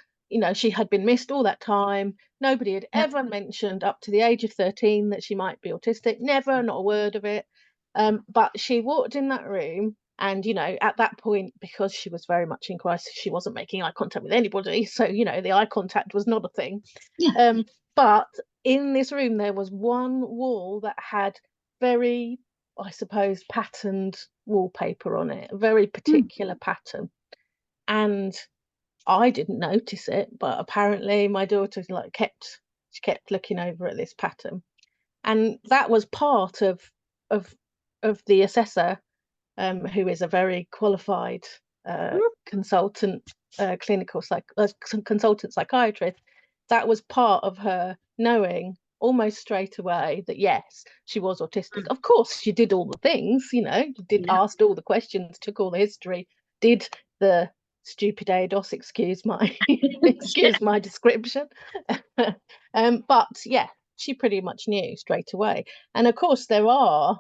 she had been missed all that time. Nobody had Yeah. ever mentioned up to the age of 13 that she might be autistic. Never, not a word of it. But she walked in that room, and at that point, because she was very much in crisis, she wasn't making eye contact with anybody. So the eye contact was not a thing. Yeah. But in this room, there was one wall that had very, I suppose, patterned wallpaper on it, a very particular pattern. And I didn't notice it, but apparently my daughter kept looking over at this pattern. And that was part of of the assessor, who is a very qualified consultant, consultant psychiatrist. That was part of her knowing almost straight away that yes, she was autistic. Of course, she did all the things, did Yeah. asked all the questions, took all the history, did the stupid ADOS, excuse my excuse my description. But yeah, she pretty much knew straight away. And of course, there are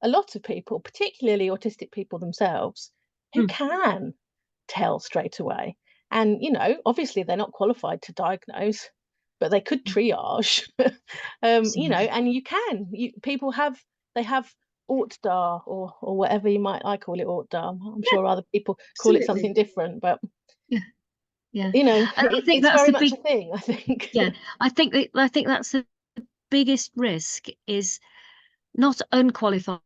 a lot of people, particularly autistic people themselves, who can tell straight away. And, obviously they're not qualified to diagnose, but they could triage. Absolutely. And people have, they have ORTDAR, or whatever I call it ORTDAR. I'm Yeah, sure other people call it absolutely. something different, but Yeah. Yeah. And I think it's that's very the much big, a thing, I think. yeah, I think that's the biggest risk is not unqualified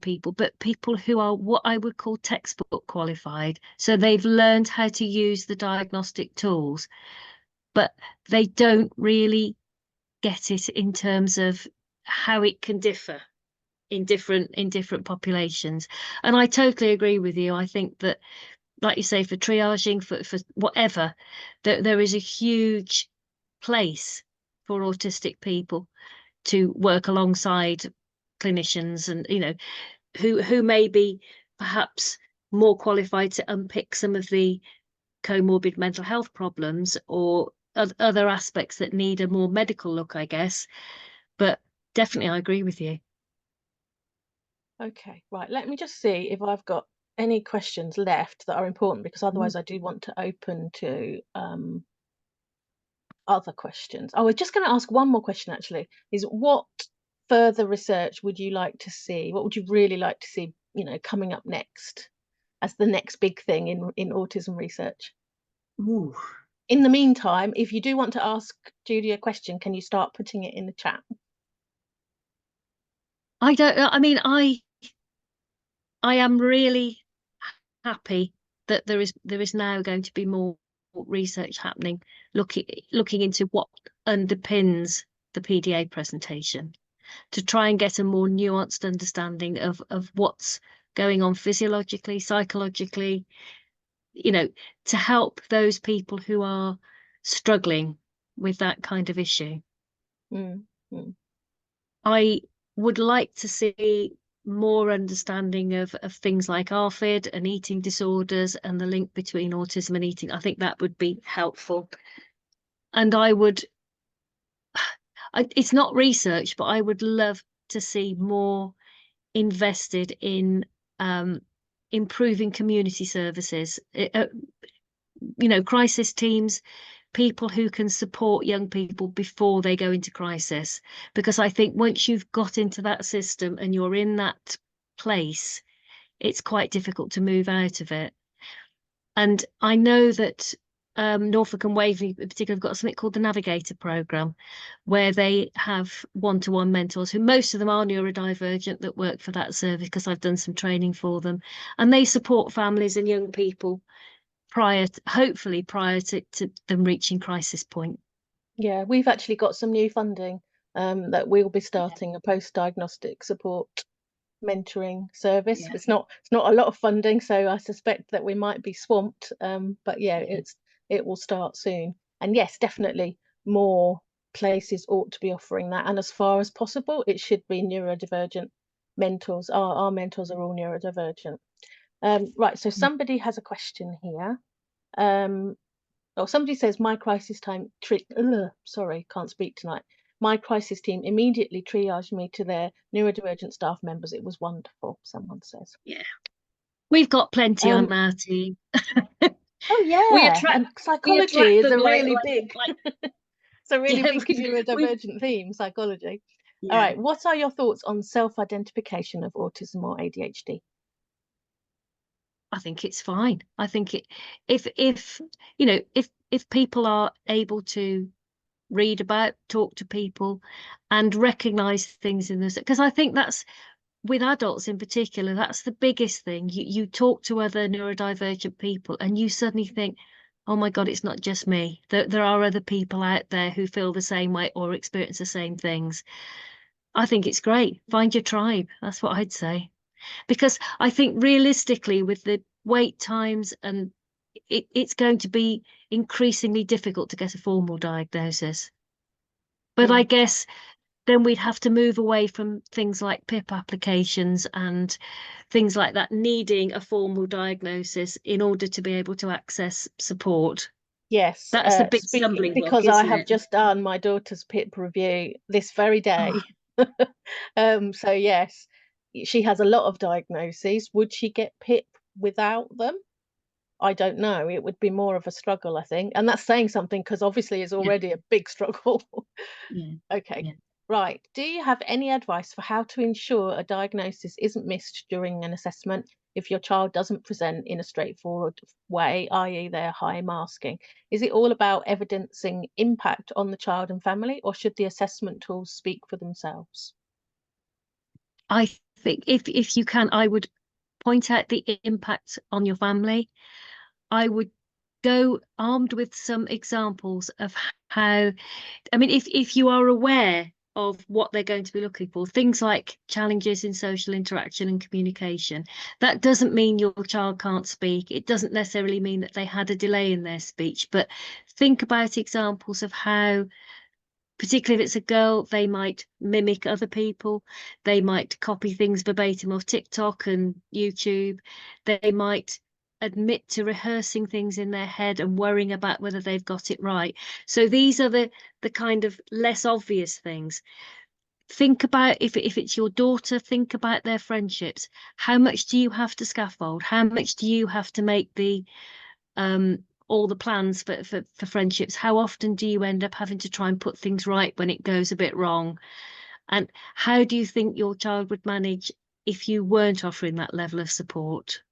people, but people who are what I would call textbook qualified. So they've learned how to use the diagnostic tools, but they don't really get it in terms of how it can differ in different populations. And I totally agree with you. I think that, like you say, for triaging, for whatever, there is a huge place for autistic people to work alongside clinicians, and who may be perhaps more qualified to unpick some of the comorbid mental health problems or other aspects that need a more medical look, I guess. But definitely, I agree with you. Okay, right. Let me just see if I've got any questions left that are important, because Mm. otherwise I do want to open to other questions. I was just going to ask one more question, actually, is what further research would you like to see? What would you really like to see, coming up next as the next big thing in autism research? Ooh. In the meantime, if you do want to ask Judy a question, can you start putting it in the chat? I don't. I mean, I am really happy that there is now going to be more research happening, looking into what underpins the PDA presentation, to try and get a more nuanced understanding of what's going on physiologically, psychologically, to help those people who are struggling with that kind of issue. Mm, mm. I would like to see more understanding of things like ARFID and eating disorders and the link between autism and eating. I think that would be helpful. And it's not research, but I would love to see more invested in improving community services, crisis teams, people who can support young people before they go into crisis. Because I think once you've got into that system and you're in that place, it's quite difficult to move out of it. And I know that Norfolk and Waverley in particular have got something called the Navigator programme, where they have one-to-one mentors, who most of them are neurodivergent, that work for that service, because I've done some training for them. And they support families and young people hopefully prior to them reaching crisis point. Yeah, we've actually got some new funding that we'll be starting, a post-diagnostic support mentoring service. Yeah. It's not a lot of funding, so I suspect that we might be swamped. But yeah, Yeah. it will start soon. And yes, definitely more places ought to be offering that. And as far as possible, it should be neurodivergent mentors. Our mentors are all neurodivergent. Right, so somebody has a question here. Or somebody says, my crisis time, sorry, can't speak tonight. My crisis team immediately triaged me to their neurodivergent staff members. It was wonderful, someone says. Yeah, we've got plenty on Um, our team. oh We yeah, attract and psychology is them a really big, like it's a really yeah, big we've neurodivergent theme, psychology. All yeah. right, what are your thoughts on self-identification of autism or ADHD? I think it's fine. I think if you know, if people are able to read about, talk to people, and recognize things in this, because I think that's with adults in particular, that's the biggest thing. You talk to other neurodivergent people, and you suddenly think, oh my God, it's not just me. There are other people out there who feel the same way or experience the same things. I think it's great. Find your tribe. That's what I'd say. Because I think realistically, with the wait times and it's going to be increasingly difficult to get a formal diagnosis. But I Mm. guess then we'd have to move away from things like PIP applications and things like that, needing a formal diagnosis in order to be able to access support. Yes, That's the big speaking stumbling block, because I isn't have it? just done my daughter's PIP review this very Oh, day. So yes, she has a lot of diagnoses. Would she get PIP without them? I don't know. It would be more of a struggle, I think. And that's saying something because obviously it's yeah, already a big struggle. yeah, Okay. yeah. Right. Do you have any advice for how to ensure a diagnosis isn't missed during an assessment if your child doesn't present in a straightforward way, i.e., they're high masking? Is it all about evidencing impact on the child and family, or should the assessment tools speak for themselves? I think if you can, I would point out the impact on your family. I would go armed with some examples of how, I mean, if you are aware of what they're going to be looking for, things like challenges in social interaction and communication, that doesn't mean your child can't speak. It doesn't necessarily mean that they had a delay in their speech, but think about examples of how, particularly if it's a girl, they might mimic other people. They might copy things verbatim off TikTok and YouTube. They might admit to rehearsing things in their head and worrying about whether they've got it right. So these are the kind of less obvious things. Think about if it's your daughter, think about their friendships. How much do you have to scaffold? How much do you have to make the all the plans for friendships? How often do you end up having to try and put things right when it goes a bit wrong? And how do you think your child would manage if you weren't offering that level of support?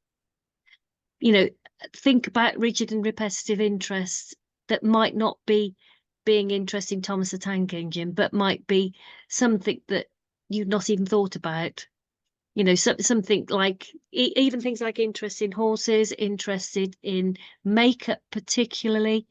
You know, think about rigid and repetitive interests that might not be being interested in Thomas the Tank Engine, but might be something that you've not even thought about. You know, something like even things like interest in horses, interested in makeup, particularly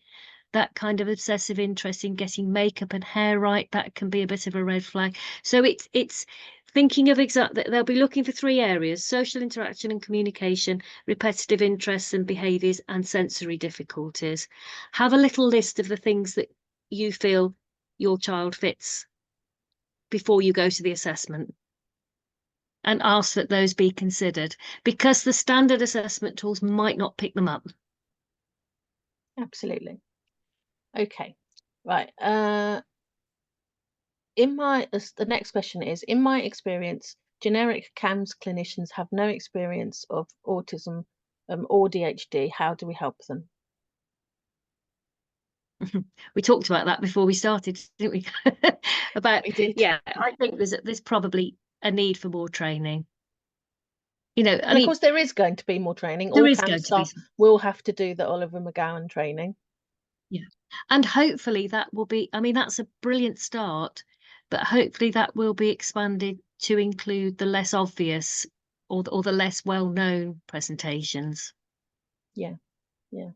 that kind of obsessive interest in getting makeup and hair right, that can be a bit of a red flag. So it's thinking of exactly, they'll be looking for three areas: social interaction and communication, repetitive interests and behaviors, and sensory difficulties. Have a little list of the things that you feel your child fits before you go to the assessment, and ask that those be considered, because the standard assessment tools might not pick them up. Absolutely. Okay. Right. The next question is, in my experience, generic CAMS clinicians have no experience of autism or DHD. How do we help them? We talked about that before we started, didn't we? About, We did. yeah, I think there's probably a need for more training. You know, I And of mean, course, there is going to be more training. there All is CAMS going to be staff some, will have to do the Oliver McGowan training. yeah. And hopefully that will be, I mean, that's a brilliant start, but hopefully that will be expanded to include the less obvious or the less well-known presentations. Yeah, yeah.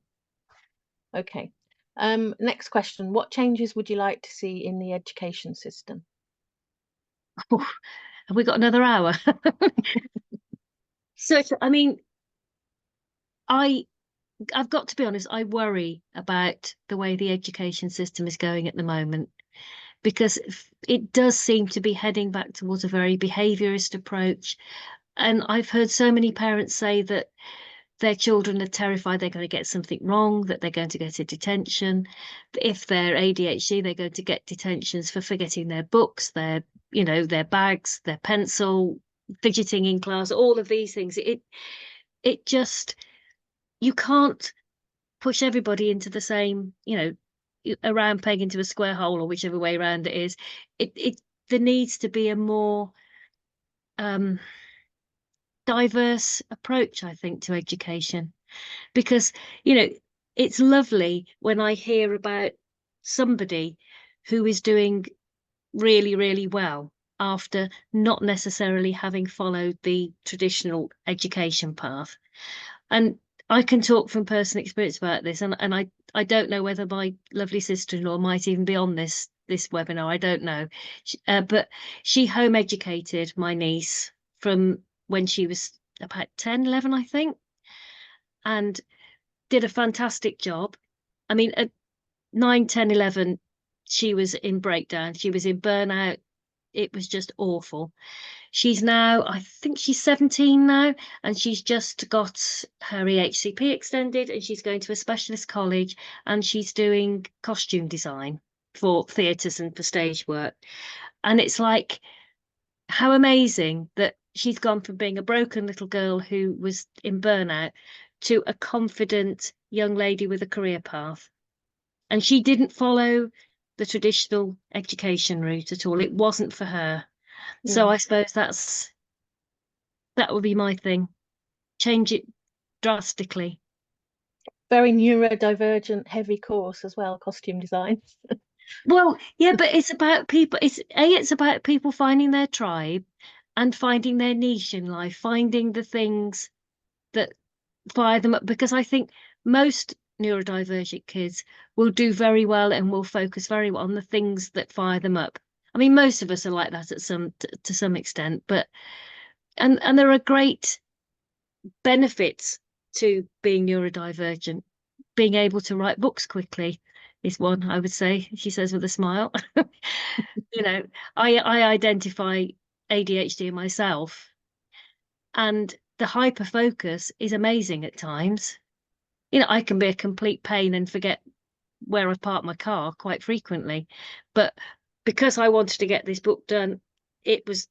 Okay. Next question. What changes would you like to see in the education system? Have we got another hour? So, I mean, I've got to be honest, I worry about the way the education system is going at the moment, because it does seem to be heading back towards a very behaviourist approach. And I've heard so many parents say that their children are terrified they're going to get something wrong, that they're going to go to detention. If they're ADHD, they're going to get detentions for forgetting their books, their bags, their pencil, fidgeting in class, all of these things. It just, you can't push everybody into the same, a round peg into a square hole, or whichever way around it is. There needs to be a more um diverse approach, I think, to education, because, it's lovely when I hear about somebody who is doing really, really well after not necessarily having followed the traditional education path. And I can talk from personal experience about this, and I don't know whether my lovely sister-in-law might even be on this webinar. I don't know. But she home educated my niece from when she was about 10, 11, I think, and did a fantastic job. I mean, at 9, 10, 11, she was in breakdown. She was in burnout. It was just awful. She's now, I think she's 17 now, and she's just got her EHCP extended, and she's going to a specialist college, and she's doing costume design for theatres and for stage work. And it's like, how amazing that she's gone from being a broken little girl who was in burnout to a confident young lady with a career path. And she didn't follow the traditional education route at all. It wasn't for her. So I suppose that would be my thing. Change it drastically. Very neurodivergent, heavy course as well, costume design. Well, yeah, but it's about people. It's about people finding their tribe and finding their niche in life, finding the things that fire them up. Because I think most neurodivergent kids will do very well and will focus very well on the things that fire them up. I mean, most of us are like that to some extent, but and there are great benefits to being neurodivergent. Being able to write books quickly is one, I would say, she says with a smile. You know, I identify ADHD in myself, and the hyper focus is amazing at times. I can be a complete pain and forget where I've parked my car quite frequently. But because I wanted to get this book done, it was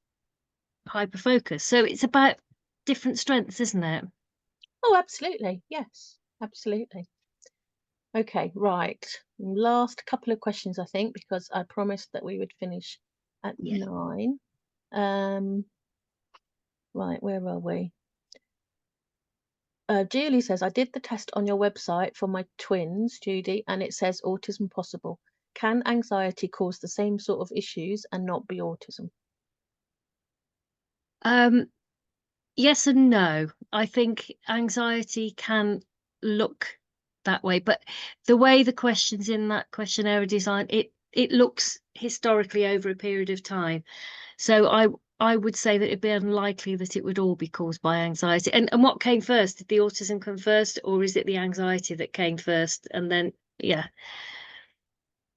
hyper focus. So it's about different strengths, isn't it? Oh, absolutely. Yes, absolutely. Okay, right. Last couple of questions, I think, because I promised that we would finish at Yeah. 9. Right, where are we? Julie says, I did the test on your website for my twins, Judy, and it says autism possible. Can anxiety cause the same sort of issues and not be autism? Yes and no. I think anxiety can look that way, but the way the questions in that questionnaire are designed, it looks historically over a period of time. So I would say that it'd be unlikely that it would all be caused by anxiety. And what came first? Did the autism come first, or is it the anxiety that came first? And then, yeah,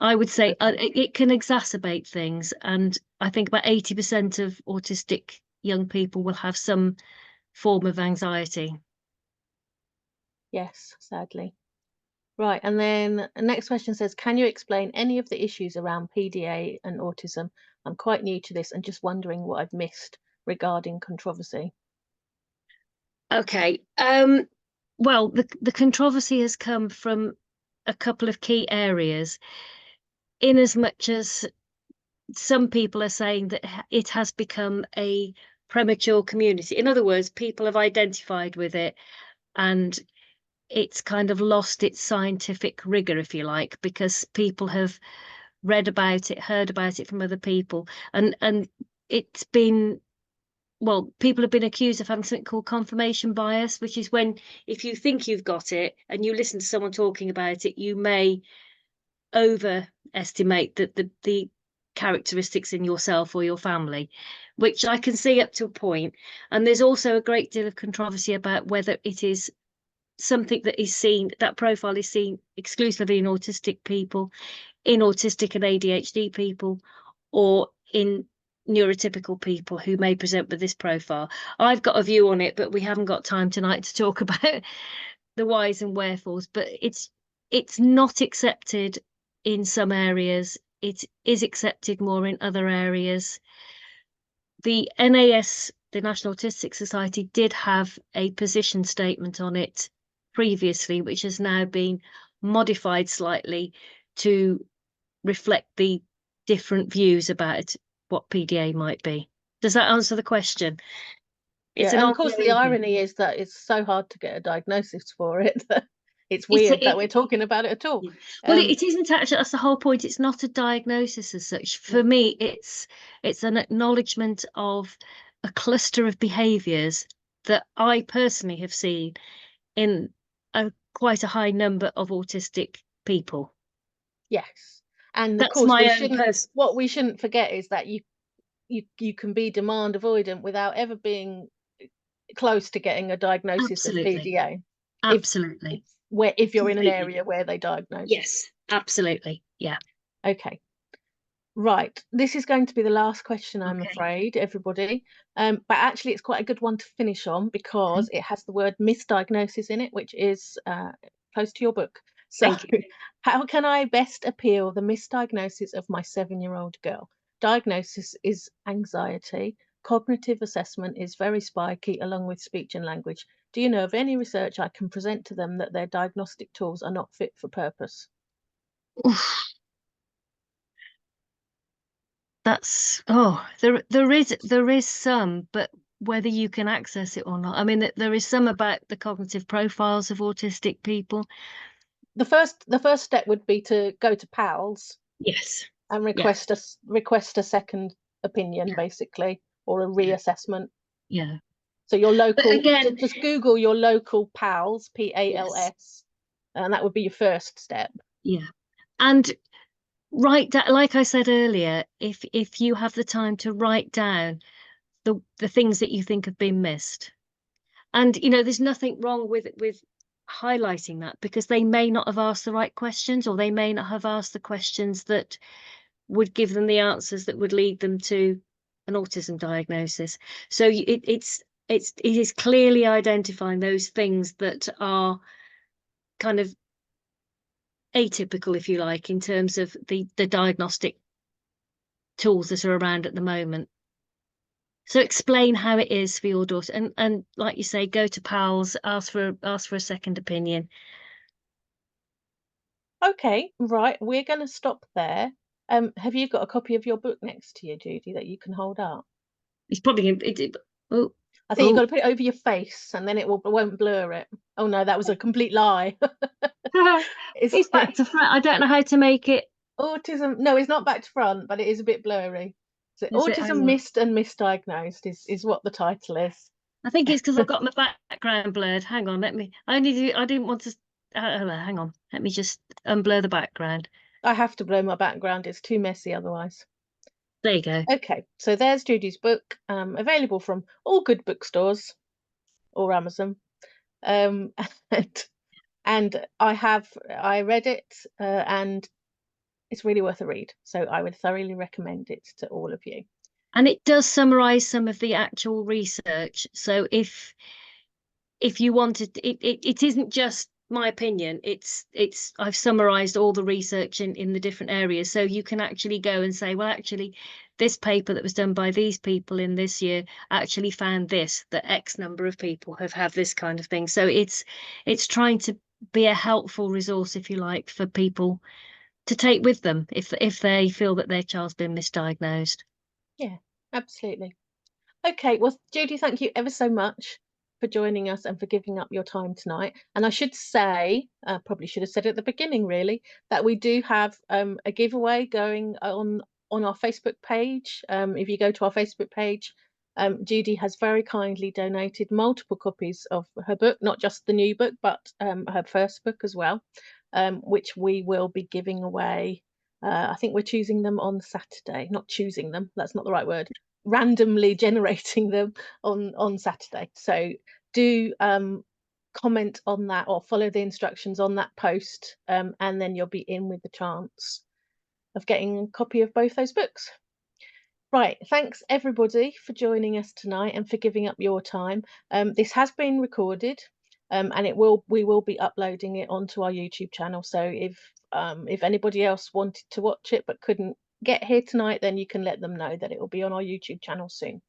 I would say it can exacerbate things. And I think about 80% of autistic young people will have some form of anxiety. Yes, sadly. Right, and then the next question says, can you explain any of the issues around PDA and autism? I'm quite new to this and just wondering what I've missed regarding controversy. Okay. Well, the controversy has come from a couple of key areas, in as much as some people are saying that it has become a premature community. In other words, people have identified with it and it's kind of lost its scientific rigor, if you like, because people have read about it, heard about it from other people, and it's been, well, people have been accused of having something called confirmation bias, which is when, if you think you've got it and you listen to someone talking about it, you may overestimate the characteristics in yourself or your family, which I can see up to a point. And there's also a great deal of controversy about whether it is something that is seen, that profile is seen exclusively in autistic people, in autistic and ADHD people, or in neurotypical people who may present with this profile. I've got a view on it, but we haven't got time tonight to talk about the whys and wherefores. But it's not accepted in some areas. It is accepted more in other areas. The NAS, the National Autistic Society, did have a position statement on it previously, which has now been modified slightly to reflect the different views about what PDA might be. Does that answer the question? It's Yeah, an and of course the ongoing thing. irony is that it's so hard to get a diagnosis for it that it's It's weird that we're talking about it at all. yeah. Well, it isn't actually. That's the whole point. It's not a diagnosis as such. For me, it's an acknowledgement of a cluster of behaviours that I personally have seen in quite a high number of autistic people. Yes, and of That's course we my own shouldn't. What we shouldn't forget is that you can be demand avoidant without ever being close to getting a diagnosis of Absolutely, PDA. If absolutely, if you're in an completely. area where they diagnose. Yes, absolutely. Yeah. Okay. Right, this is going to be the last question, I'm Okay. afraid, everybody. But actually, it's quite a good one to finish on because it has the word misdiagnosis in it, which is close to your book. So, Thank you. how can I best appeal the misdiagnosis of my 7-year-old girl? Diagnosis is anxiety. Cognitive assessment is very spiky, along with speech and language. Do you know of any research I can present to them that their diagnostic tools are not fit for purpose? Oof. That's there is some, but whether you can access it or not. I mean, there is some about the cognitive profiles of autistic people. The first step would be to go to PALS Yes. and Yeah. request a second opinion, Yeah. basically, or a Yeah. reassessment. Yeah. So your But local, again, just Google your local PALS, yes. PALS, and that would be your first step. Yeah. And write down, like I said earlier, if you have the time to write down the things that you think have been missed. And there's nothing wrong with highlighting that, because they may not have asked the right questions, or they may not have asked the questions that would give them the answers that would lead them to an autism diagnosis. So it is clearly identifying those things that are kind of atypical, if you like, in terms of the diagnostic tools that are around at the moment. So explain how it is for your daughter, and like you say, go to PALS, ask for a second opinion. Okay, right, we're going to stop there. Have you got a copy of your book next to you, Judy, that you can hold up? It's probably oh I think you've got oh. to put it over your face, and then it won't blur it. Oh no, that was a complete lie. Is It's back it to front. I don't know how to make it. autism? No, it's not back to front, but it is a bit blurry. So Is it? autism Hang on. missed and misdiagnosed is what the title is. I think it's because I've got my background blurred. Hang on, let me. I didn't want to. Hang on. Let me just unblur the background. I have to blur my background, it's too messy otherwise. There you go. Okay, so there's Judy's book, available from all good bookstores or Amazon. Um, and, and I read it, and it's really worth a read. So I would thoroughly recommend it to all of you. And it does summarize some of the actual research. So if you wanted, it isn't just my opinion. It's I've summarized all the research in the different areas, so you can actually go and say, well, actually, this paper that was done by these people in this year actually found this, that X number of people have had this kind of thing. So it's trying to be a helpful resource, if you like, for people to take with them if they feel that their child's been misdiagnosed. Yeah, absolutely. Okay, well, Judy, thank you ever so much for joining us and for giving up your time tonight. And I should say, probably should have said at the beginning, really, that we do have a giveaway going on our Facebook page. If you go to our Facebook page, Judy has very kindly donated multiple copies of her book, not just the new book, but her first book as well, which we will be giving away. I think we're choosing them on Saturday. Not choosing them, that's not the right word. Randomly generating them on Saturday. So do comment on that or follow the instructions on that post, and then you'll be in with the chance of getting a copy of both those books. Right, thanks everybody for joining us tonight and for giving up your time. This has been recorded, and we will be uploading it onto our YouTube channel. So if anybody else wanted to watch it but couldn't get here tonight, then you can let them know that it will be on our YouTube channel soon.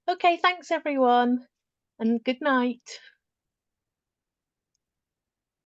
Okay, thanks everyone, and good night.